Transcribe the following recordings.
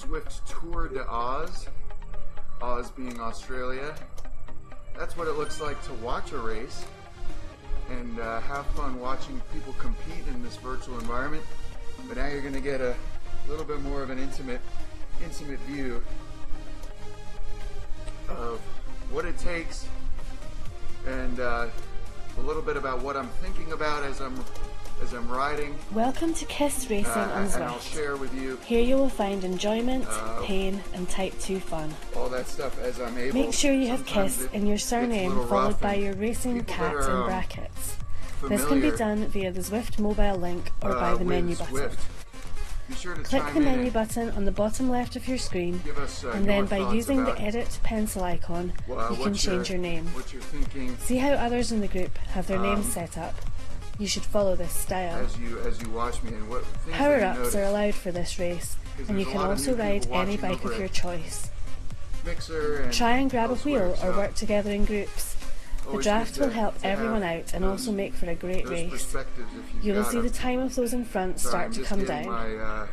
Zwift Tour de Oz, Oz being Australia. That's what it looks like to watch a race and have fun watching people compete in this virtual environment. But now you're going to get a little bit more of an intimate view of what it takes, and a little bit about what I'm thinking about as I'm riding. Welcome to KISS Racing on Zwift. And I'll share with you. Here you will find enjoyment, pain and Type 2 fun. All that stuff as I'm able. Make sure you have KISS in your surname followed by your racing cats in brackets. This can be done via the Zwift mobile link or by the menu button. Zwift. Be sure to Click the menu button on the bottom left of your screen, and then by using the edit pencil icon, you can change your name. What you're thinking. See how others in the group have their names set up? You should follow this style. As you watch me, and what power-ups are allowed for this race, and you can also ride any bike of your choice. Try and grab a wheel or work together in groups. The draft will help everyone out and also make for a great race. You will see the time of those in front start to come down.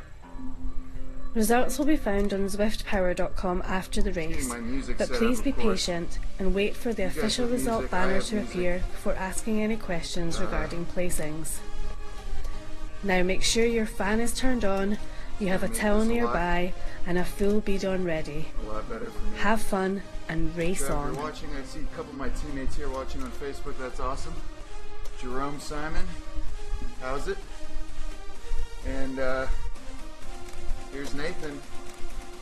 Results will be found on ZwiftPower.com after the race, but please be patient and wait for the official result banner to appear before asking any questions regarding placings. Now make sure your fan is turned on, you have a towel nearby and a full bidon ready. Have fun and race on. If you're watching, I see a couple of my teammates here watching on Facebook. That's awesome. Jerome Simon, how's it? And here's Nathan.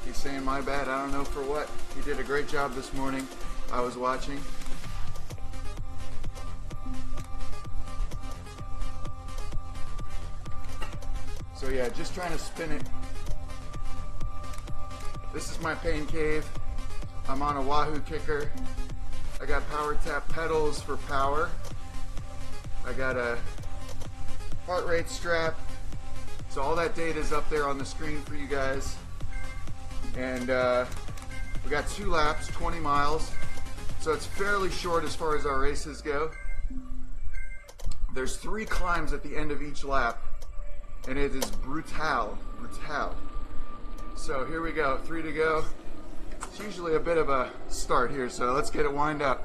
He's saying my bad. I don't know for what. He did a great job this morning. I was watching. So yeah, just trying to spin it. This is my pain cave. I'm on a Wahoo kicker. I got power tap pedals for power. I got a heart rate strap. So all that data is up there on the screen for you guys. And we got 2 laps, 20 miles. So it's fairly short as far as our races go. There's 3 climbs at the end of each lap. And it is brutal. So here we go, 3 to go. It's usually a bit of a start here, so let's get it wound up.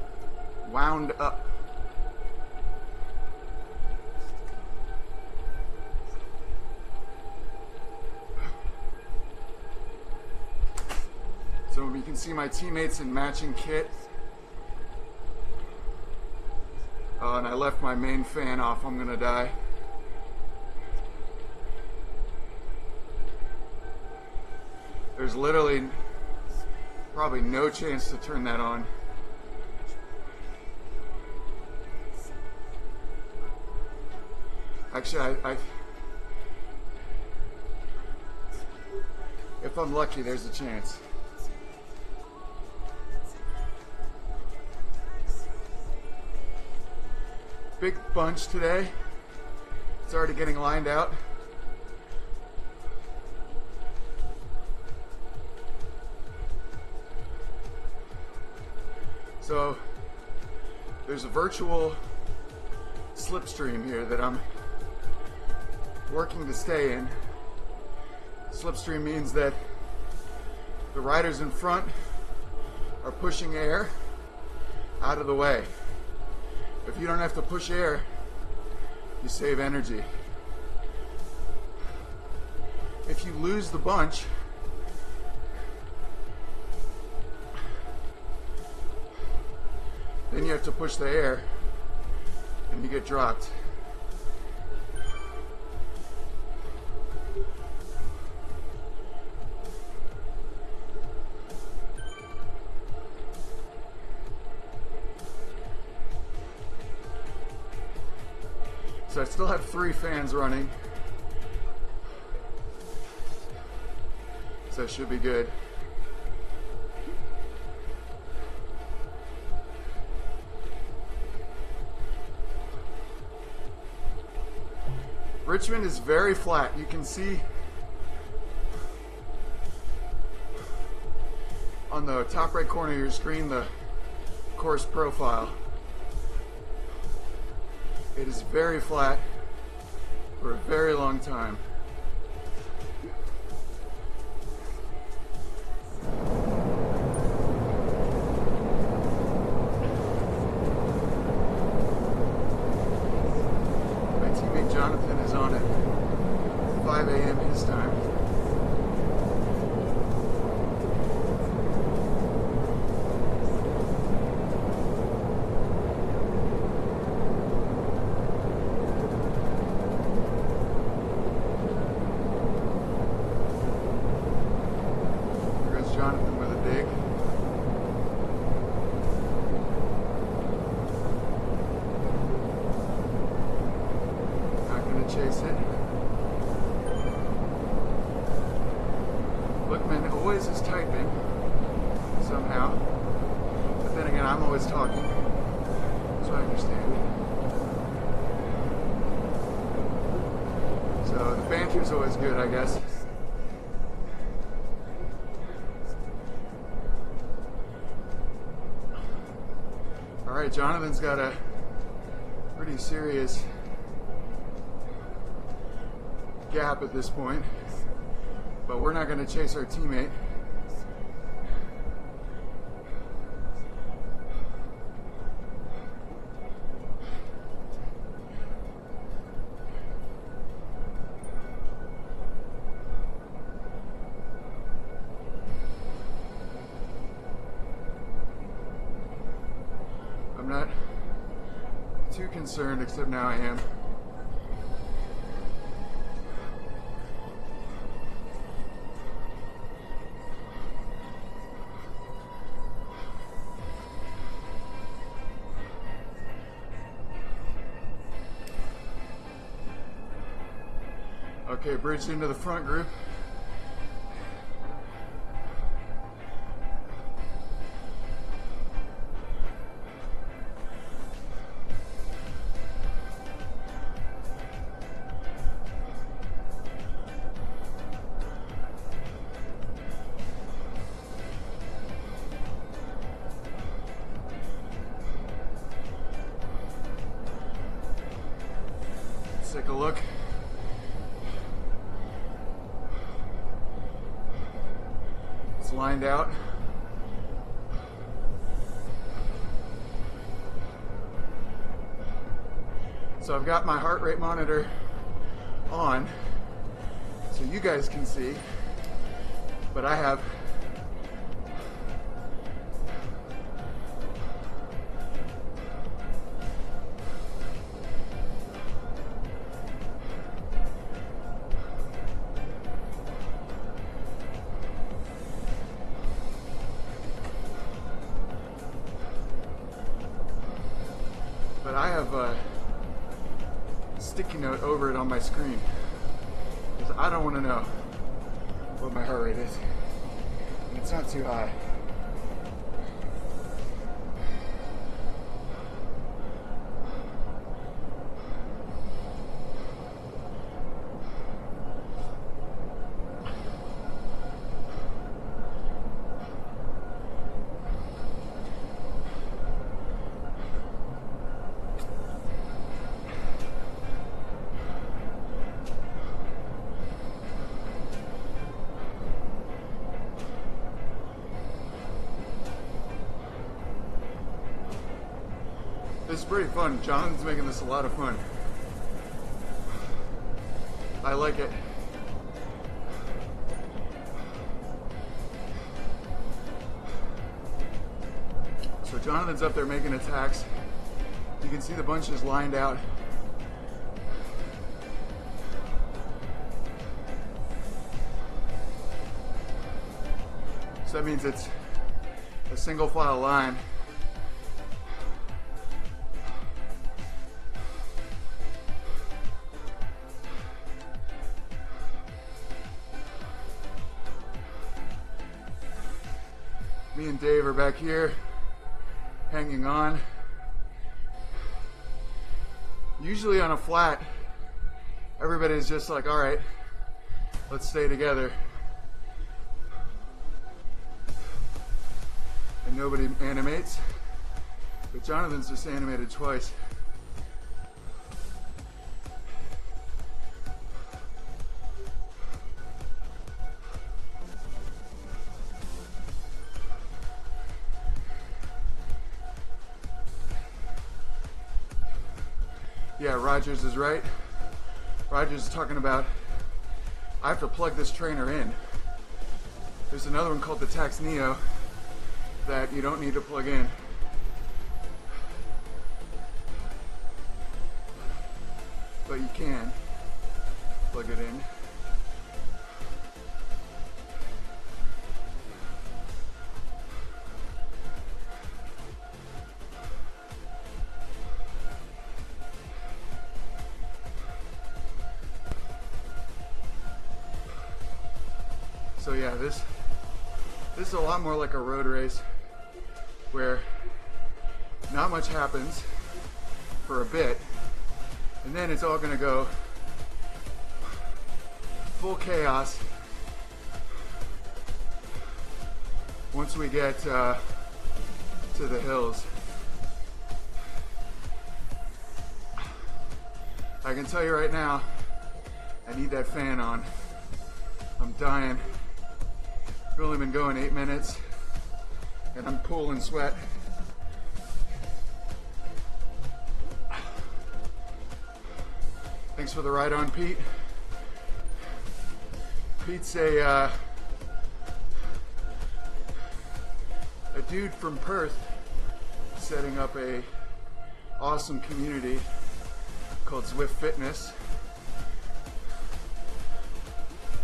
So you can see my teammates in matching kit. Oh, and I left my main fan off. I'm gonna die. There's literally probably no chance to turn that on. Actually, if I'm lucky, there's a chance. Big bunch today. It's already getting lined out. So there's a virtual slipstream here that I'm working to stay in. Slipstream means that the riders in front are pushing air out of the way. If you don't have to push air, you save energy. If you lose the bunch, then you have to push the air and you get dropped. So I still have 3 fans running. So it should be good. Richmond is very flat. You can see on the top right corner of your screen the course profile. It is very flat for a very long time. him his time. There goes Jonathan with a dig. Chase it. Bookman always is typing somehow, but then again I'm always talking, so I understand. So the banter's always good, I guess. Alright, Jonathan's got a pretty serious gap at this point, but we're not going to chase our teammate. I'm not too concerned, except now I am. Okay, bridged into the front group. Let's take a look. Lined out. So I've got my heart rate monitor on so you guys can see, but I have a sticky note over it on my screen because I don't want to know what my heart rate is. And it's not too high. This is pretty fun. John's making this a lot of fun. I like it. So Jonathan's up there making attacks. You can see the bunches lined out. So that means it's a single file line. Me and Dave are back here, hanging on. Usually on a flat, everybody's just like, all right, let's stay together. And nobody animates. But Jonathan's just animated twice. Yeah, Rogers is right. Rogers is talking about I have to plug this trainer in. There's another one called the Tax Neo that you don't need to plug in. But you can plug it in. So yeah, this is a lot more like a road race where not much happens for a bit, and then it's all gonna go full chaos once we get to the hills. I can tell you right now, I need that fan on. I'm dying. I've only been going 8 minutes and I'm pooling sweat. Thanks for the ride on, Pete. Pete's a dude from Perth setting up a awesome community called Zwift Fitness.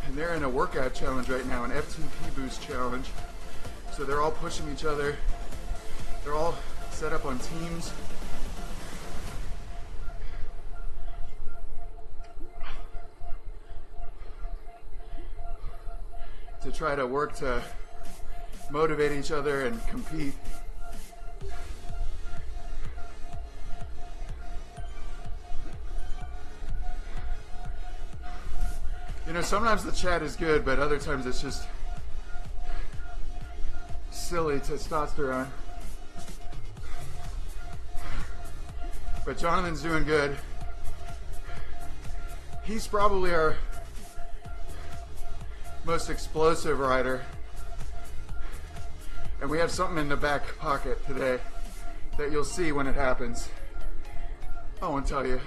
And they're in a workout challenge right now, an FTP boost challenge. So they're all pushing each other. They're all set up on teams. To try to work to motivate each other and compete. You know, sometimes the chat is good, but other times it's just silly testosterone. But Jonathan's doing good. He's probably our most explosive rider. And we have something in the back pocket today that you'll see when it happens. I won't tell you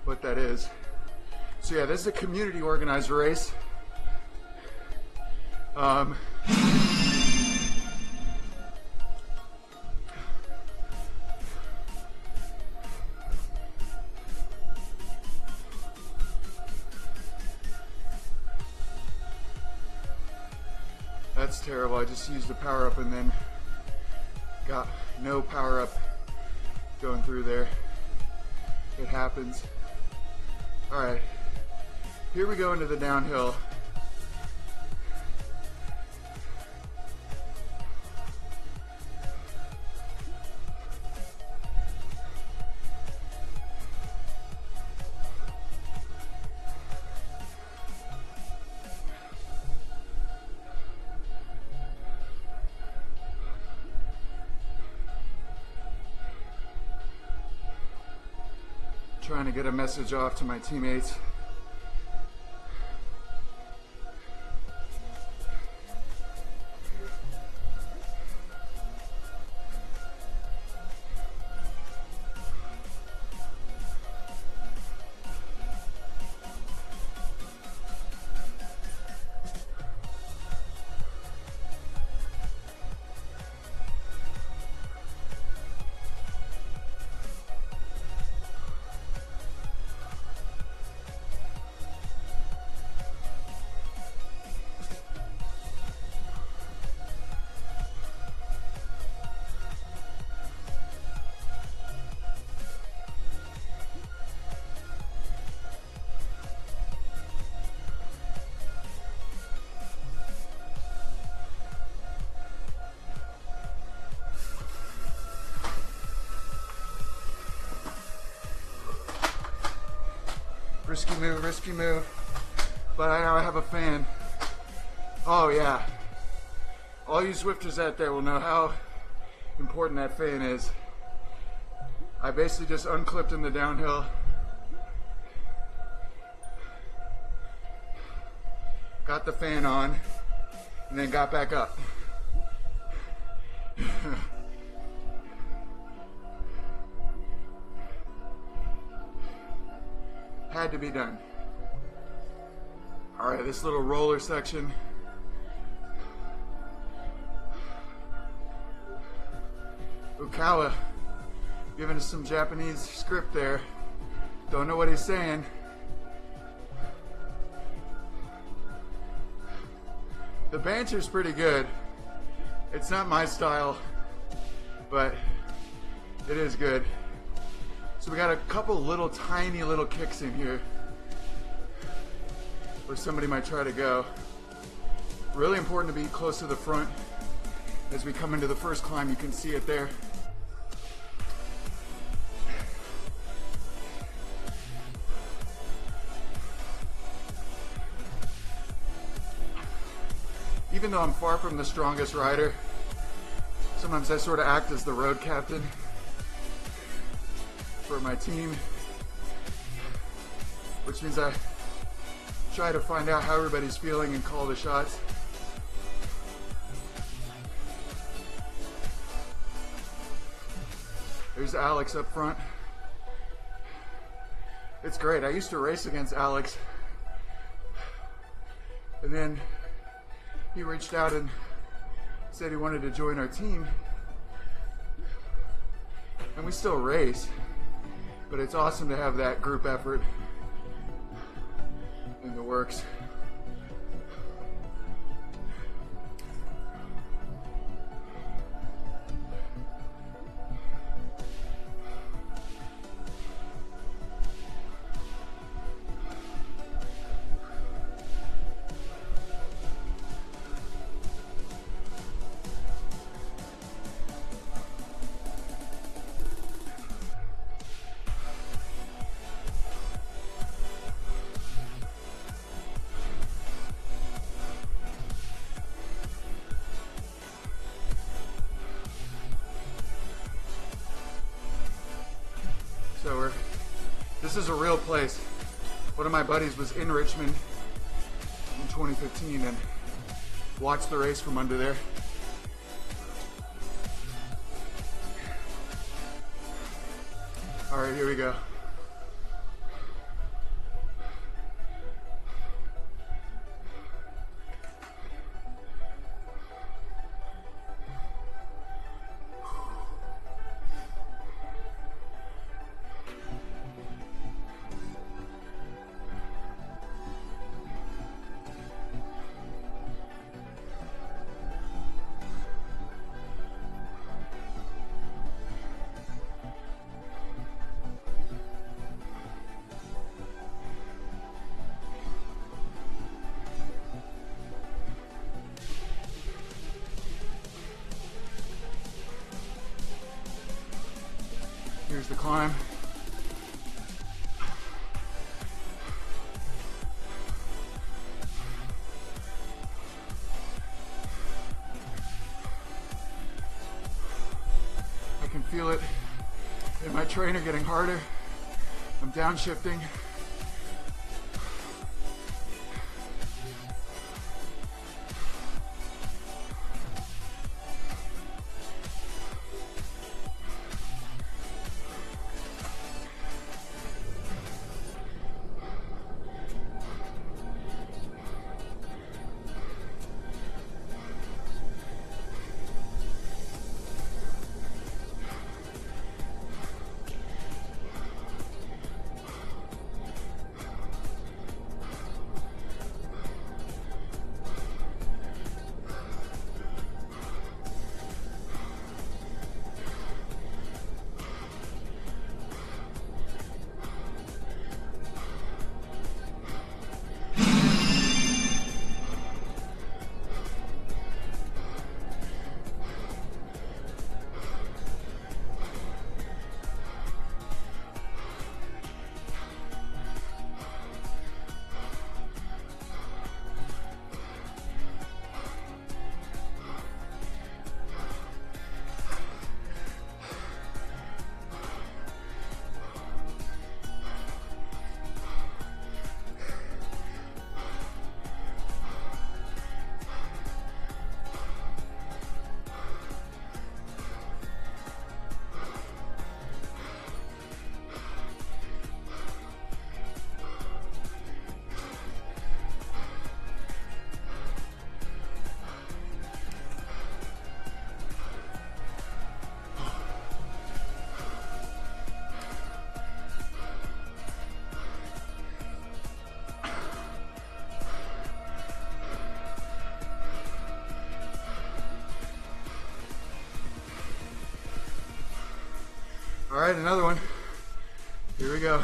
what that is. So yeah, this is a community organized race. That's terrible. I just used a power up and then got no power up going through there. It happens. All right. Here we go into the downhill. Trying to get a message off to my teammates. Risky move, but I now have a fan. Oh yeah, all you Zwifters out there will know how important that fan is. I basically just unclipped in the downhill, got the fan on, and then got back up. Had to be done. All right, this little roller section. Ukawa giving us some Japanese script there. Don't know what he's saying. The banter's pretty good. It's not my style, but it is good. So we got a couple little tiny little kicks in here where somebody might try to go. Really important to be close to the front. As we come into the first climb, you can see it there. Even though I'm far from the strongest rider, sometimes I sort of act as the road captain for my team, which means I try to find out how everybody's feeling and call the shots. There's Alex up front. It's great. I used to race against Alex, and then he reached out and said he wanted to join our team, and we still race, but it's awesome to have that group effort in the works. So this is a real place. One of my buddies was in Richmond in 2015 and watched the race from under there. All right, here we go. Here's the climb. I can feel it in my trainer getting harder. I'm downshifting. All right, another one. Here we go.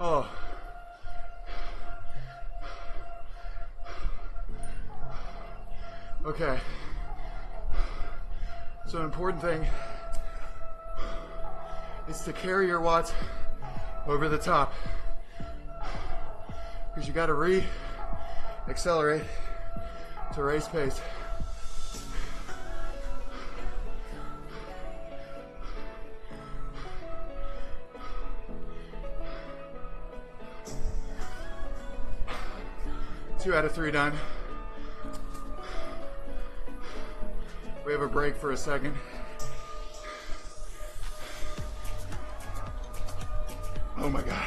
Oh. Okay. So an important thing is to carry your watts over the top, because you got to re-accelerate to race pace. Two out of three done. We have a break for a second. Oh my God.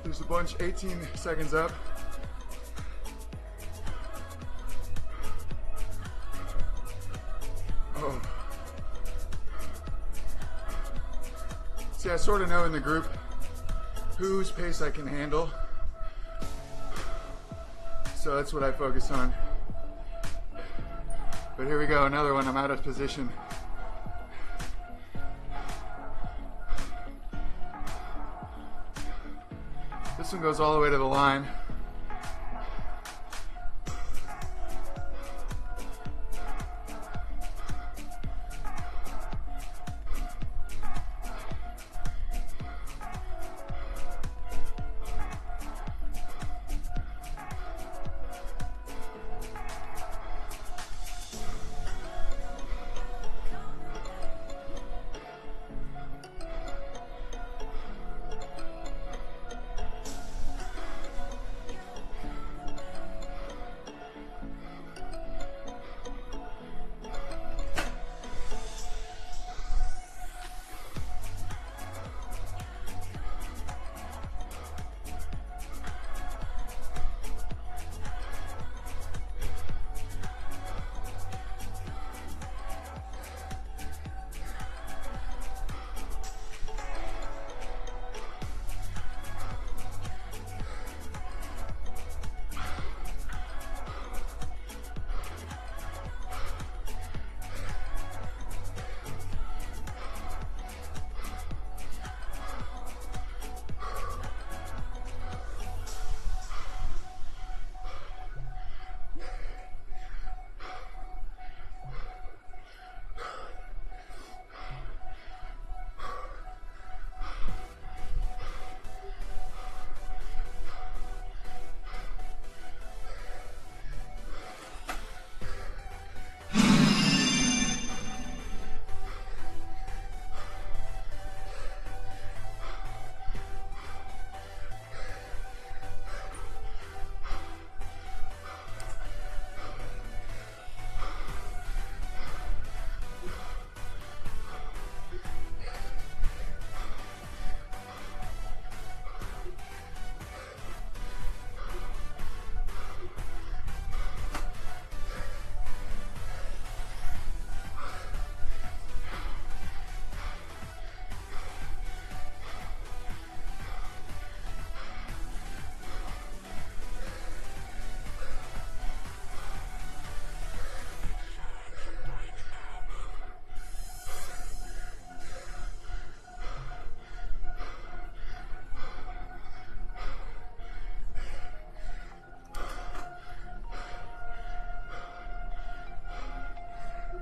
There's a bunch, 18 seconds up. Oh. See, I sort of know in the group whose pace I can handle. So that's what I focus on. But here we go, another one. I'm out of position. This one goes all the way to the line.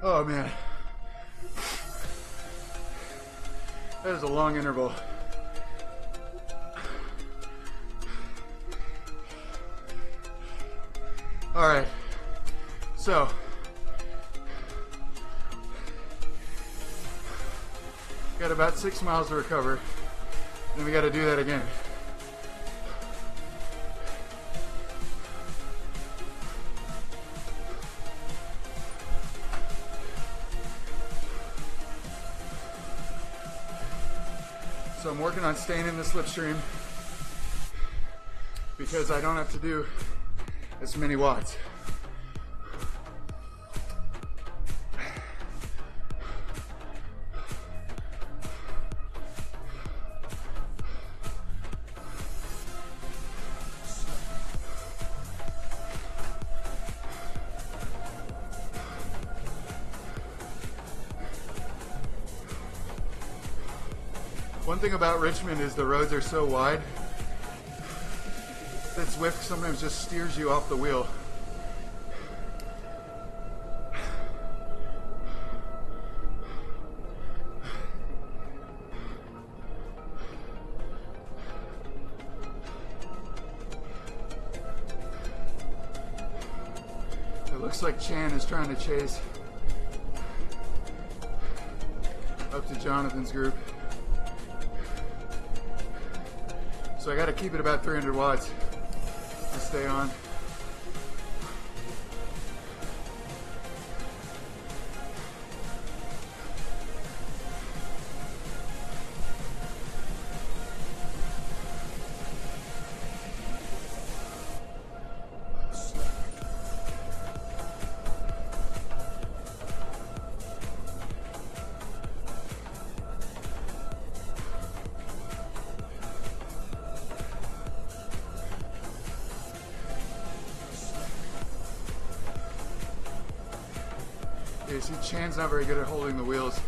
Oh man. That is a long interval. All right, so got about 6 miles to recover, then we got to do that again. So I'm working on staying in the slipstream because I don't have to do as many watts. One thing about Richmond is the roads are so wide that Zwift sometimes just steers you off the wheel. It looks like Chan is trying to chase up to Jonathan's group. So I got to keep it about 300 watts to stay on. You see, Chan's not very good at holding the wheels.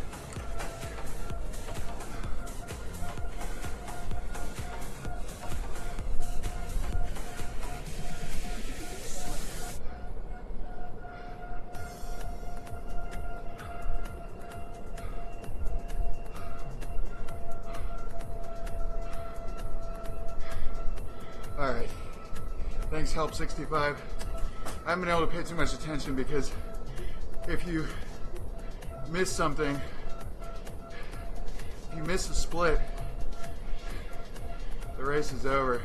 All right, thanks Help 65. I haven't been able to pay too much attention because if you miss something, if you miss a split, the race is over.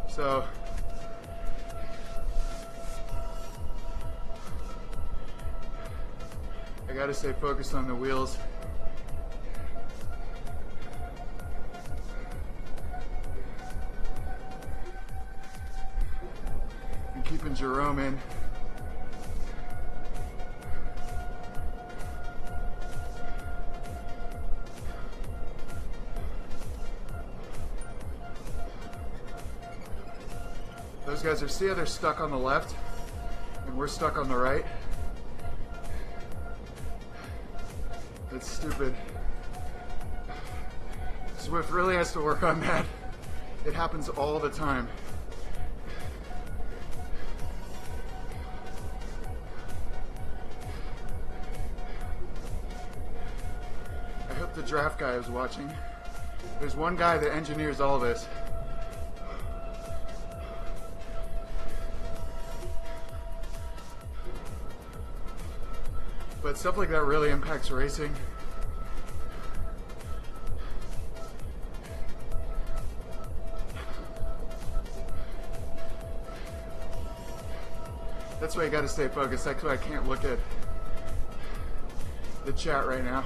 So I gotta stay focused on the wheels. And keeping Jerome in. Those guys are, see how they're stuck on the left and we're stuck on the right? That's stupid. Zwift really has to work on that. It happens all the time. I hope the draft guy is watching. There's one guy that engineers all this. But stuff like that really impacts racing. That's why you gotta stay focused. That's why I can't look at the chat right now.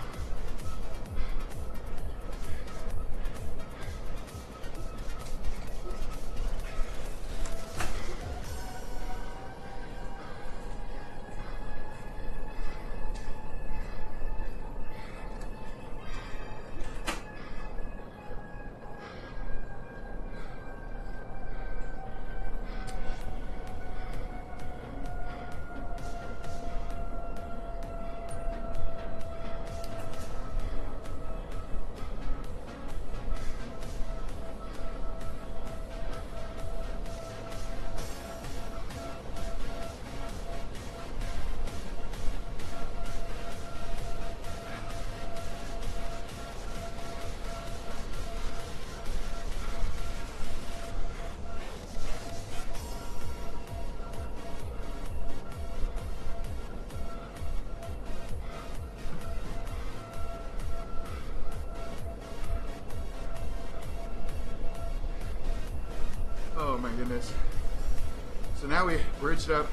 now we bridged up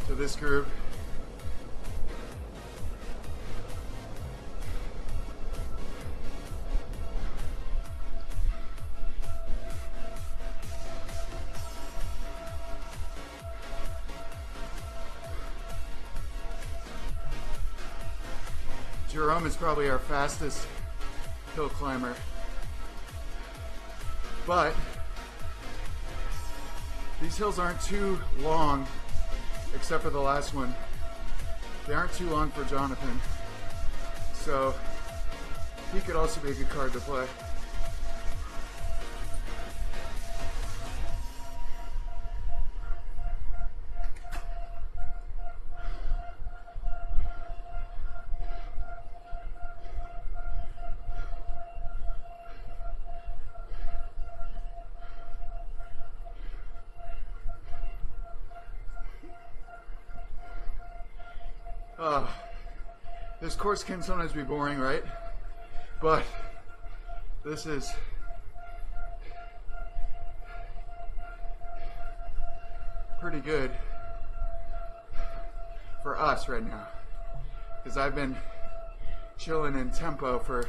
to this group. Jerome is probably our fastest hill climber, but these hills aren't too long, except for the last one. They aren't too long for Jonathan, so he could also be a good card to play. This course can sometimes be boring, right? But this is pretty good for us right now, because I've been chilling in tempo for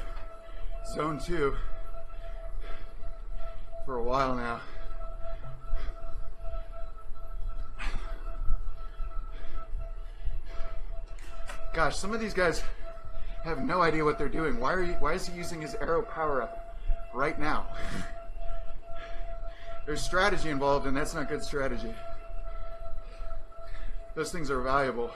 zone 2 for a while now. Gosh, some of these guys have no idea what they're doing. Why is he using his arrow power up right now? There's strategy involved, and that's not good strategy. Those things are valuable.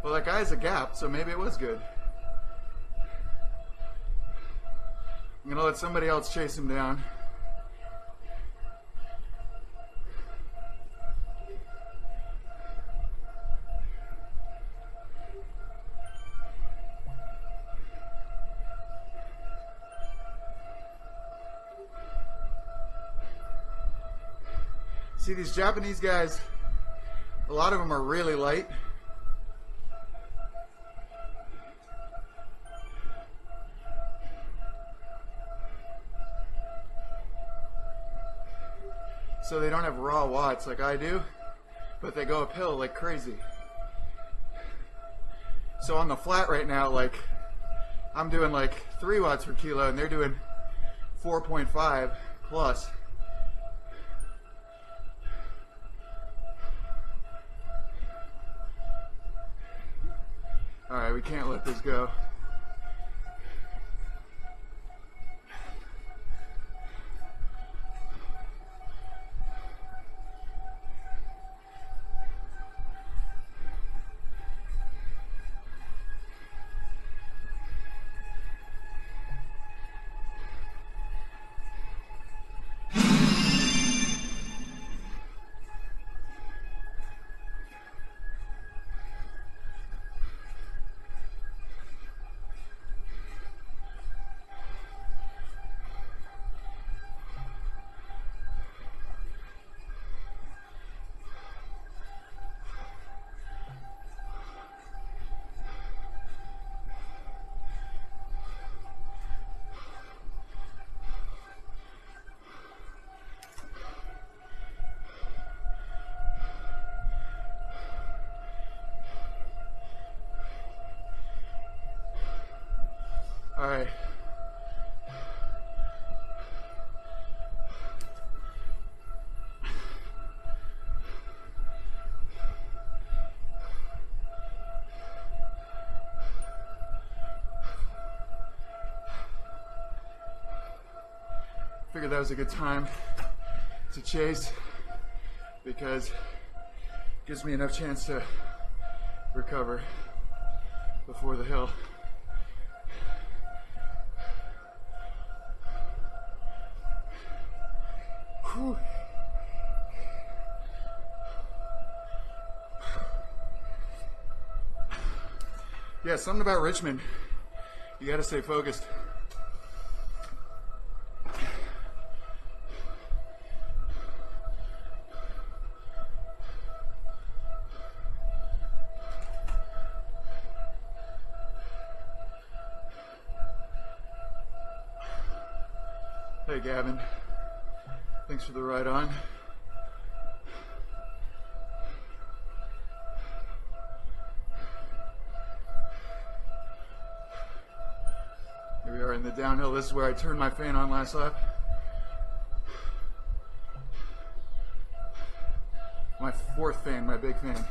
Well, that guy has a gap, so maybe it was good. I'm gonna let somebody else chase him down. See, these Japanese guys, a lot of them are really light. So they don't have raw watts like I do, but they go uphill like crazy. So on the flat right now, like, I'm doing like 3 watts per kilo and they're doing 4.5 plus. All right, we can't let this go. All right. Figured that was a good time to chase because it gives me enough chance to recover before the hill. Whew. Yeah, something about Richmond. You gotta stay focused. Hey Gavin, thanks for the ride on. Here we are in the downhill. This is where I turned my fan on last lap. My fourth fan, my big fan.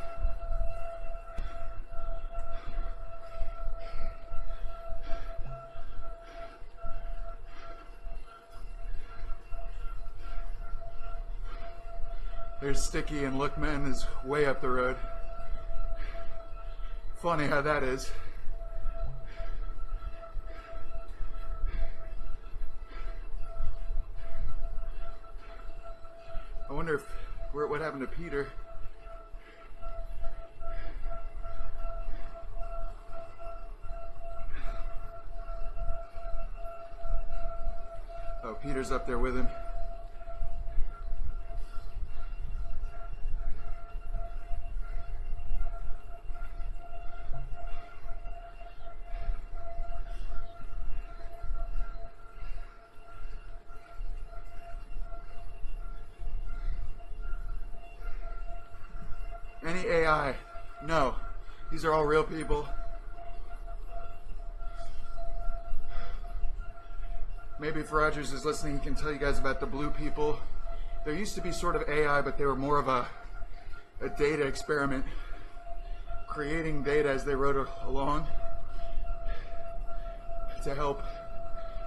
There's Sticky, and Lookman is way up the road. Funny how that is. I wonder what happened to Peter. Oh, Peter's up there with him. Any AI? No. These are all real people. Maybe if Rogers is listening, he can tell you guys about the blue people. There used to be sort of AI, but they were more of a data experiment, creating data as they rode along to help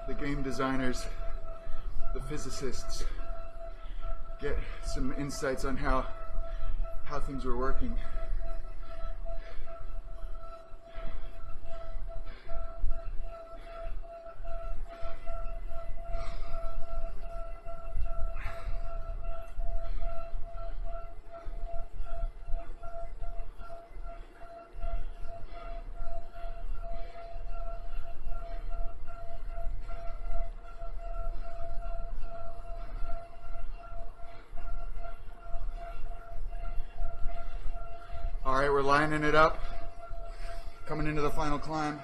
the game designers, the physicists, get some insights on how things were working. All right, we're lining it up, coming into the final climb.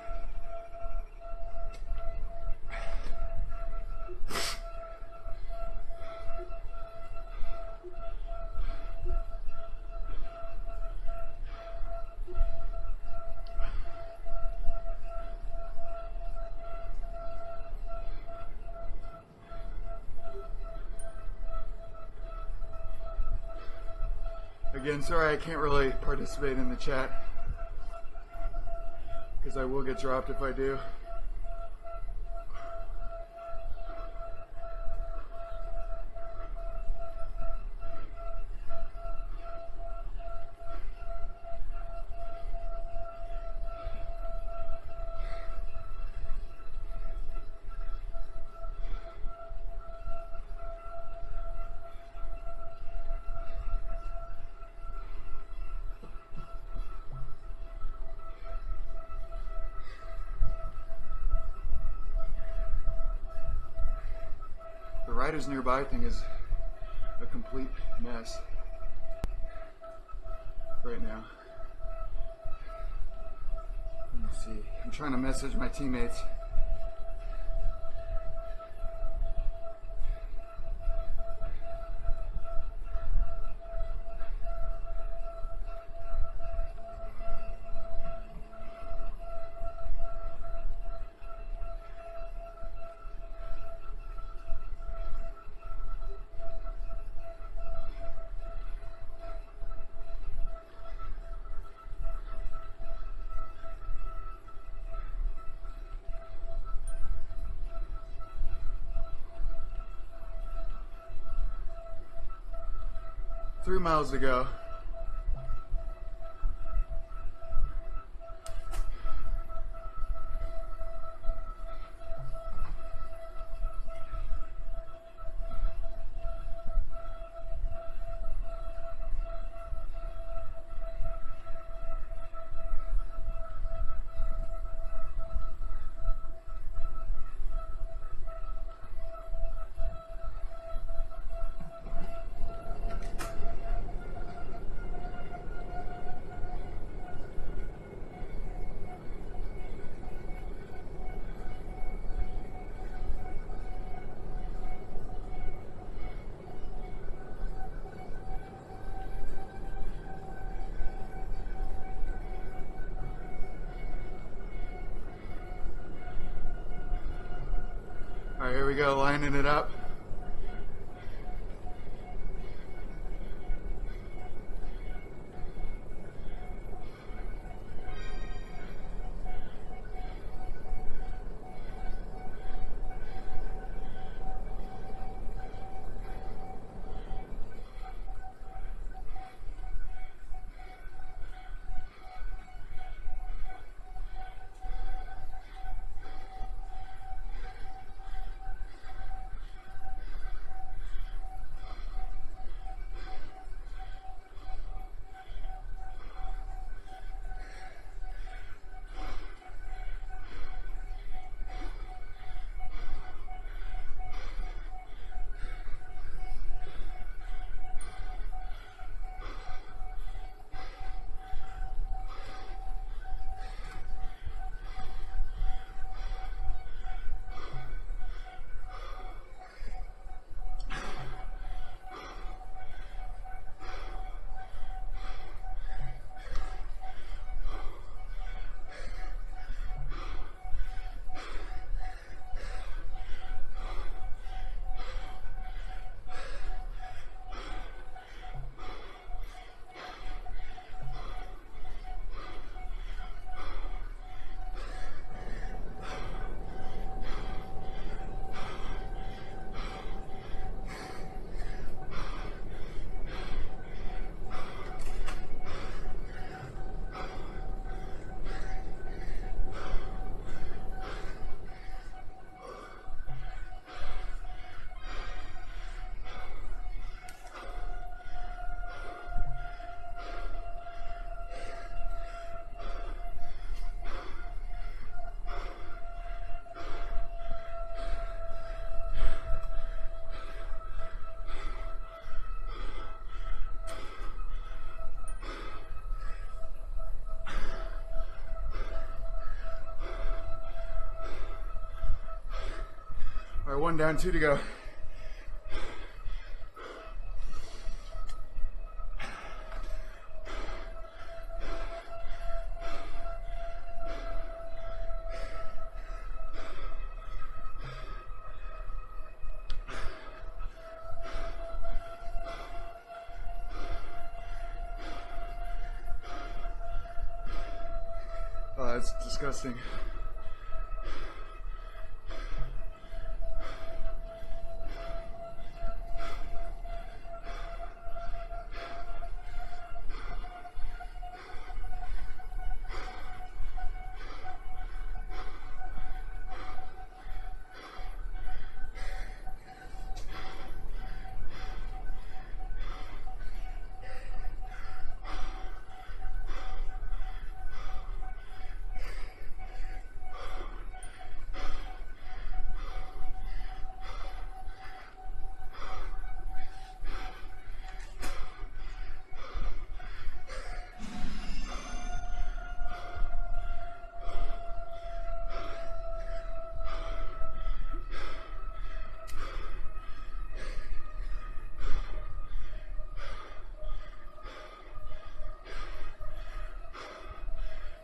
Again, sorry I can't really participate in the chat, because I will get dropped if I do. The Riders Nearby thing is a complete mess right now. Let me see. I'm trying to message my teammates. Three miles to go. There we go, lining it up. All right, 1 down, 2 to go. Oh, that's disgusting.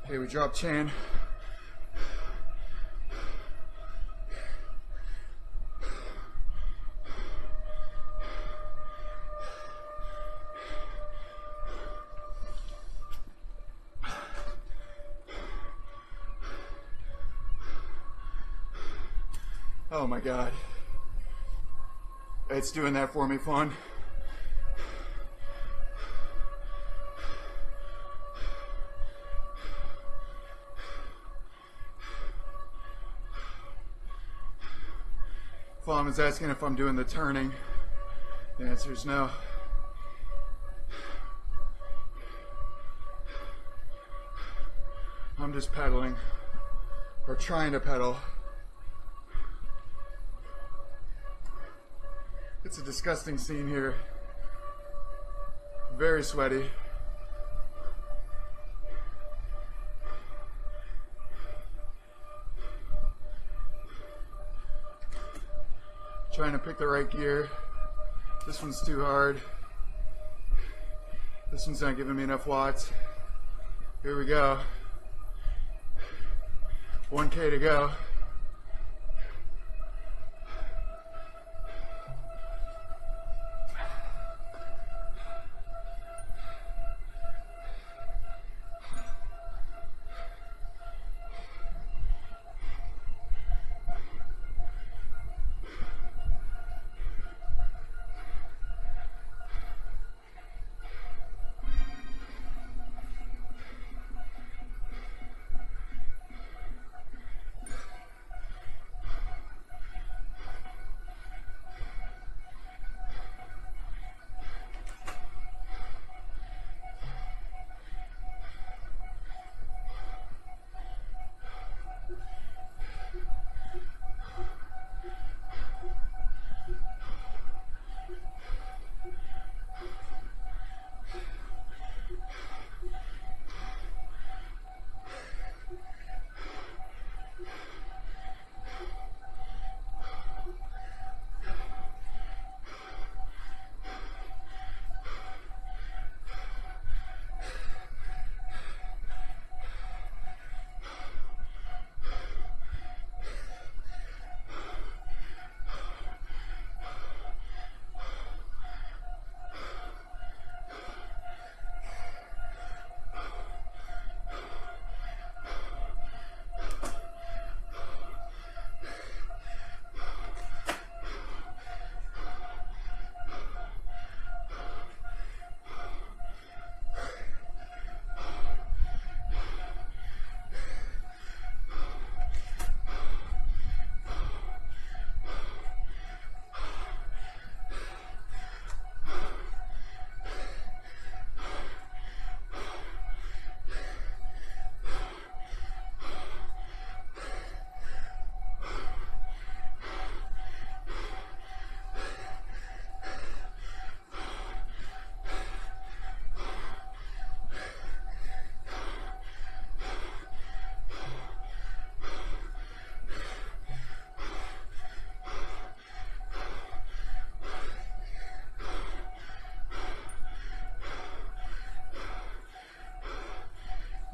Okay, we drop chain. Oh my God. It's doing that for me, Fawn. Fawn is asking if I'm doing the turning. The answer is no. I'm just pedaling, or trying to pedal. It's a disgusting scene here. Very sweaty. Trying to pick the right gear. This one's too hard. This one's not giving me enough watts. Here we go. 1K to go.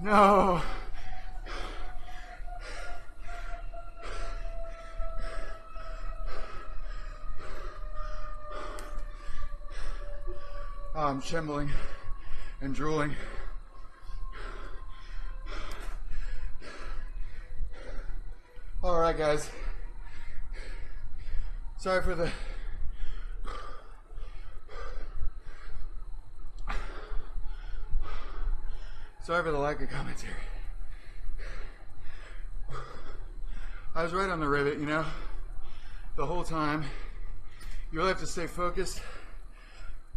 No. Oh, I'm trembling and drooling. All right, guys. Sorry for the lack of commentary. I was right on the rivet, you know, the whole time. You really have to stay focused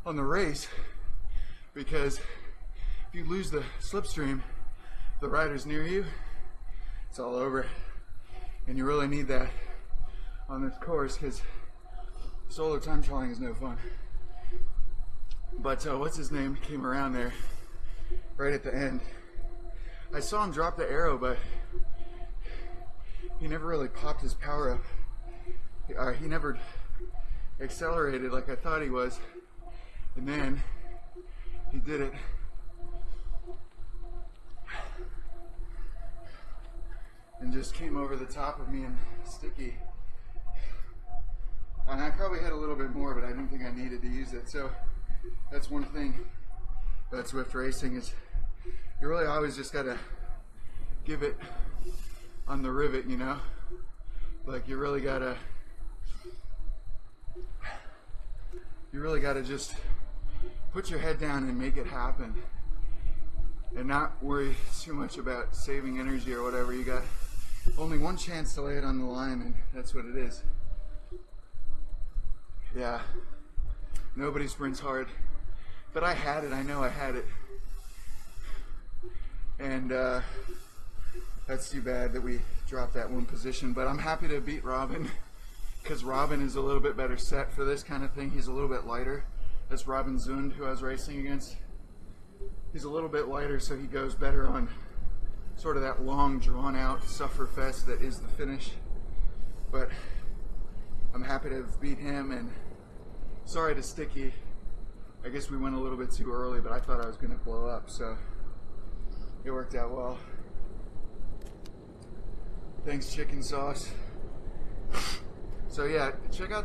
on the race, because if you lose the slipstream, the rider's near you, it's all over. And you really need that on this course, because solo time trialing is no fun. But what's his name came around there right at the end. I saw him drop the arrow, but he never really popped his power up. He never accelerated like I thought he was. And then he did it. And just came over the top of me and sticky. And I probably had a little bit more, but I didn't think I needed to use it. So that's one thing about Zwift racing, is you really always just gotta give it on the rivet, you know? Like you really gotta just put your head down and make it happen, and not worry too much about saving energy or whatever. You got only one chance to lay it on the line, and that's what it is. Yeah, nobody sprints hard, but I had it. I know I had it, and that's too bad that we dropped that one position. But I'm happy to beat Robin, because Robin is a little bit better set for this kind of thing. He's a little bit lighter. That's Robin Zund, who I was racing against. He's a little bit lighter, so he goes better on sort of that long, drawn-out sufferfest that is the finish. But I'm happy to have beat him, and sorry to Sticky. I guess we went a little bit too early, but I thought I was going to blow up, so it worked out well. Thanks, chicken sauce. So yeah, check out the